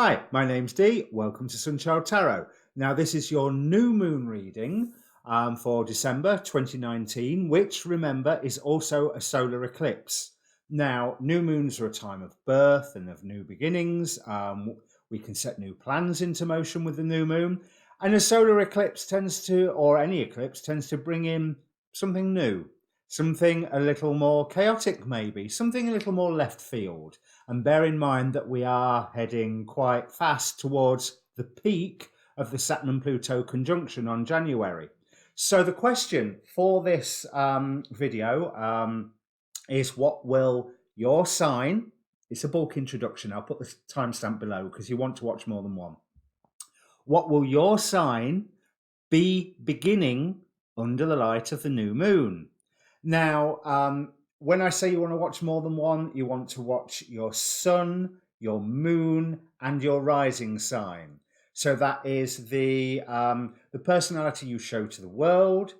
Hi, my name's Dee. Welcome to Sunchild Tarot. Now, this is your new moon reading for December 2019, which, remember, is also a solar eclipse. Now, new moons are a time of birth and of new beginnings. We can set new plans into motion with the new moon. And a solar eclipse tends to, or any eclipse, tends to bring in something new, something a little more chaotic, maybe, something a little more left field. And bear in mind that we are heading quite fast towards the peak of the Saturn and Pluto conjunction on January. So the question for this video is, what will your sign, it's a bulk introduction, I'll put the timestamp below because you want to watch more than one. What will your sign be beginning under the light of the new moon? Now, when I say you want to watch more than one, you want to watch your sun, your moon, and your rising sign. So that is the personality you show to the world,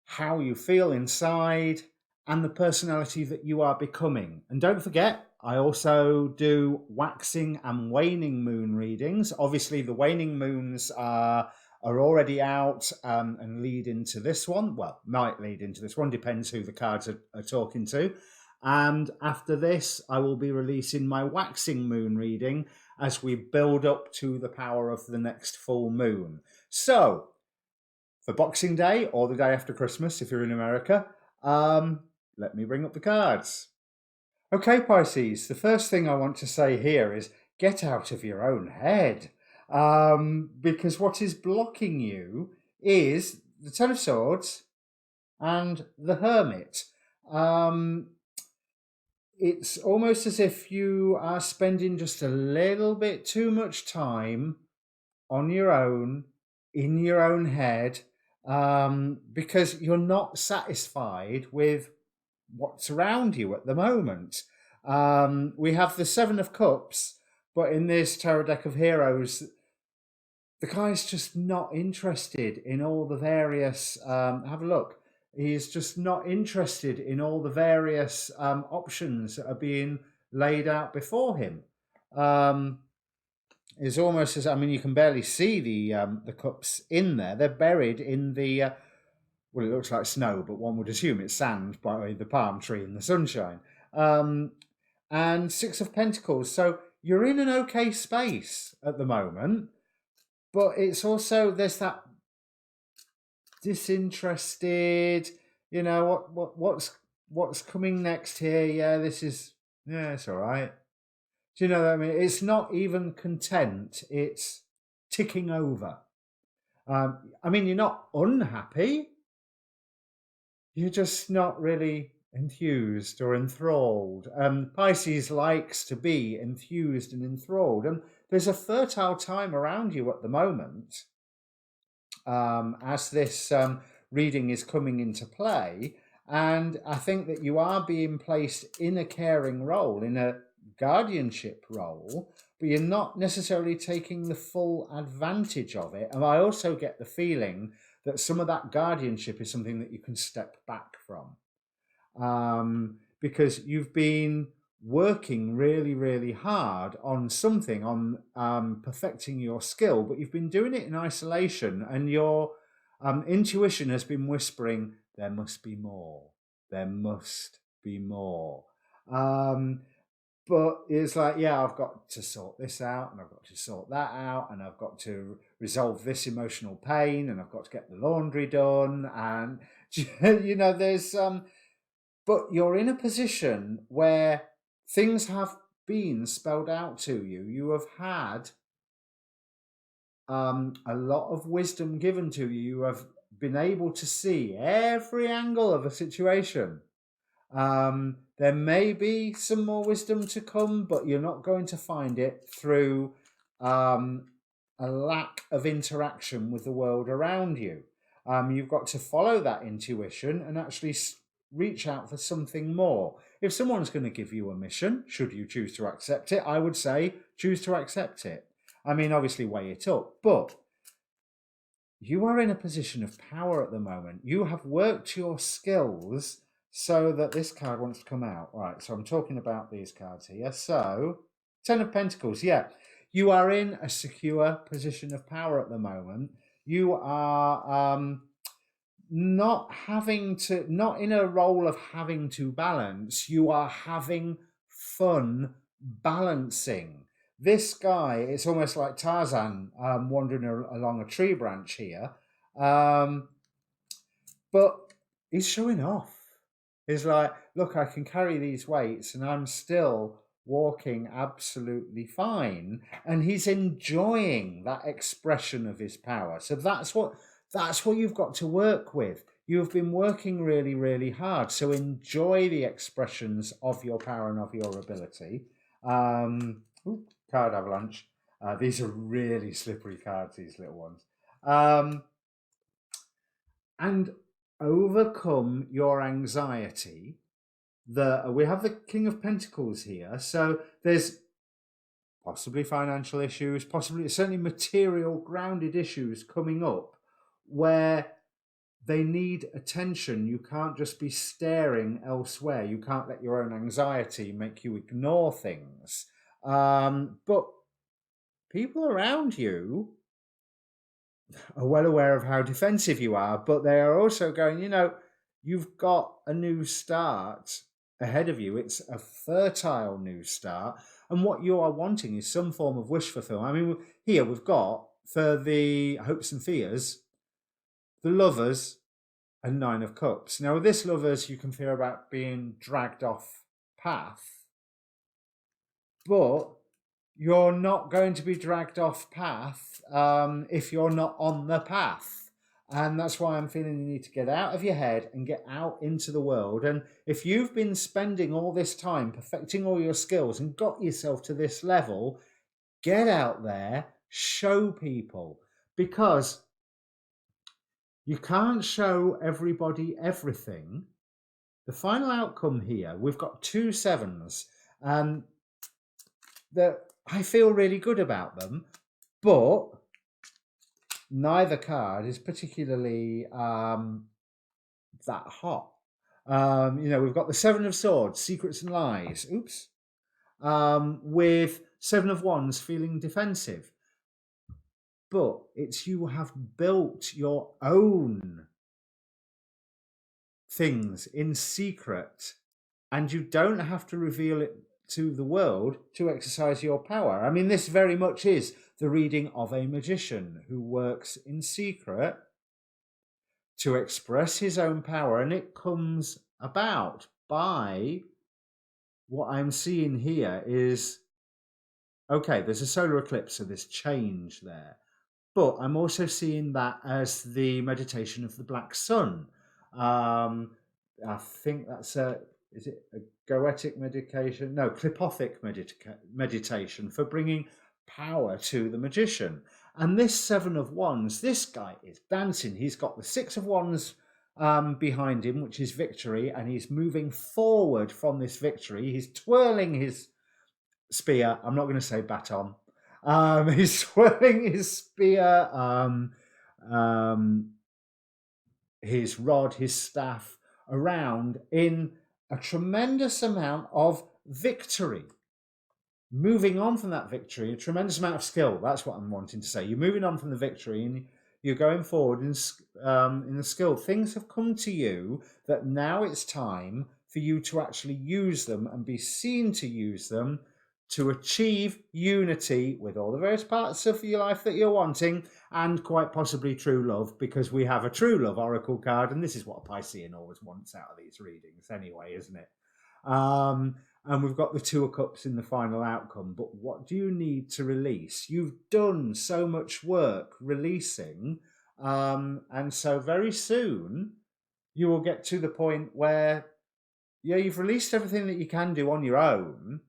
how you feel inside, and the personality that you are becoming. And don't forget, I also do waxing and waning moon readings. Obviously, the waning moons are already out and lead into this one. Well, might lead into this one, depends who the cards are talking to. And after this, I will be releasing my waxing moon reading as we build up to the power of the next full moon. So, for Boxing Day or the day after Christmas, if you're in America, let me bring up the cards. Okay, Pisces, the first thing I want to say here is get out of your own head. Because what is blocking you is the Ten of Swords and the Hermit. It's almost as if you are spending just a little bit too much time on your own, in your own head, because you're not satisfied with what's around you at the moment. We have the Seven of Cups, but in this tarot deck of heroes, the guy's just not interested in all the various, have a look, he's just not interested in all the various options that are being laid out before him. It's almost as, I mean, you can barely see the cups in there. They're buried in the, well, it looks like snow, but one would assume it's sand by the palm tree in the sunshine. And Six of Pentacles. So you're in an okay space at the moment, but it's also, there's that disinterested, you know, what's coming next here? Yeah, this is, yeah, it's all right. Do you know what I mean? It's not even content, it's ticking over. I mean, you're not unhappy, you're just not really enthused or enthralled. Pisces likes to be enthused and enthralled, and there's a fertile time around you at the moment as this reading is coming into play. And I think that you are being placed in a caring role, in a guardianship role, but you're not necessarily taking the full advantage of it. And I also get the feeling that some of that guardianship is something that you can step back from, because you've been working really, really hard on something, on perfecting your skill, but you've been doing it in isolation, and your intuition has been whispering, there must be more, there must be more. But it's like, yeah, I've got to sort this out, and I've got to sort that out, and I've got to resolve this emotional pain, and I've got to get the laundry done, and you know, there's but you're in a position where things have been spelled out to you. You have had a lot of wisdom given to you. You have been able to see every angle of a situation. There may be some more wisdom to come, but you're not going to find it through a lack of interaction with the world around you. You've got to follow that intuition and actually reach out for something more. If someone's going to give you a mission, should you choose to accept it, I would say choose to accept it. I mean, obviously weigh it up, but you are in a position of power at the moment. You have worked your skills so that this card wants to come out. Right, so I'm talking about these cards here. So, Ten of Pentacles, yeah. You are in a secure position of power at the moment. You are not in a role of having to balance. You are having fun balancing. This guy, it's almost like Tarzan wandering along a tree branch here. But he's showing off. He's like, look, I can carry these weights and I'm still walking absolutely fine. And he's enjoying that expression of his power. So that's what you've got to work with. You've been working really, really hard. So enjoy the expressions of your power and of your ability. Card avalanche. These are really slippery cards, these little ones. And overcome your anxiety. We have the King of Pentacles here. So there's possibly financial issues, certainly material grounded issues coming up where they need attention. You can't just be staring elsewhere. You can't let your own anxiety make you ignore things. But people around you are well aware of how defensive you are, but they are also going, you've got a new start ahead of you. It's a fertile new start. And what you are wanting is some form of wish fulfillment. I mean, here we've got, for the hopes and fears, the Lovers and Nine of Cups. Now, with this Lovers, you can fear about being dragged off path, but you're not going to be dragged off path if you're not on the path. And that's why I'm feeling you need to get out of your head and get out into the world. And if you've been spending all this time perfecting all your skills and got yourself to this level, get out there, show people. Because you can't show everybody everything. The final outcome here, we've got 2 sevens. That I feel really good about them, but neither card is particularly that hot. We've got the 7 of Swords, Secrets and Lies. With 7 of Wands feeling defensive. But it's you have built your own things in secret, and you don't have to reveal it to the world to exercise your power. I mean, this very much is the reading of a magician who works in secret to express his own power, and it comes about by what I'm seeing here is, okay, there's a solar eclipse, so there's change there. But I'm also seeing that as the meditation of the Black Sun. I think that's is it a goetic meditation? No, clipothic meditation for bringing power to the magician. And this 7 of Wands, this guy is dancing. He's got the 6 of Wands behind him, which is victory, and he's moving forward from this victory. He's twirling his spear. I'm not going to say baton. He's swirling his spear, his rod, his staff around in a tremendous amount of victory. Moving on from that victory, a tremendous amount of skill. That's what I'm wanting to say. You're moving on from the victory and you're going forward in the skill. Things have come to you that now it's time for you to actually use them and be seen to use them to achieve unity with all the various parts of your life that you're wanting, and quite possibly true love, because we have a true love oracle card, and this is what a Piscean always wants out of these readings anyway, isn't it? And we've got the 2 of Cups in the final outcome. But what do you need to release? You've done so much work releasing, and so very soon you will get to the point where, you've released everything that you can do on your own.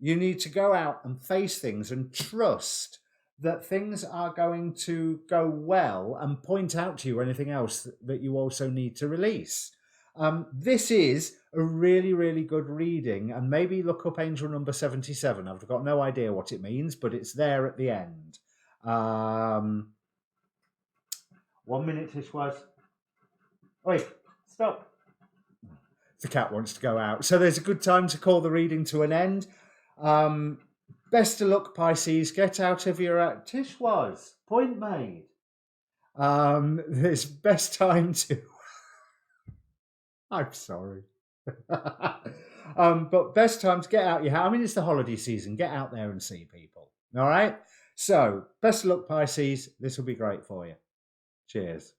You need to go out and face things and trust that things are going to go well, and point out to you anything else that you also need to release. This is a really, really good reading, and maybe look up angel number 77. I've got no idea what it means, but it's there at the end. 1 minute, this was. Wait, stop. The cat wants to go out. So there's a good time to call the reading to an end. Best of luck, Pisces. Get out of your Tish was point made. It's best time to. I'm sorry. But best time to get out your house. I mean, it's the holiday season. Get out there and see people. All right. So best of luck, Pisces. This will be great for you. Cheers.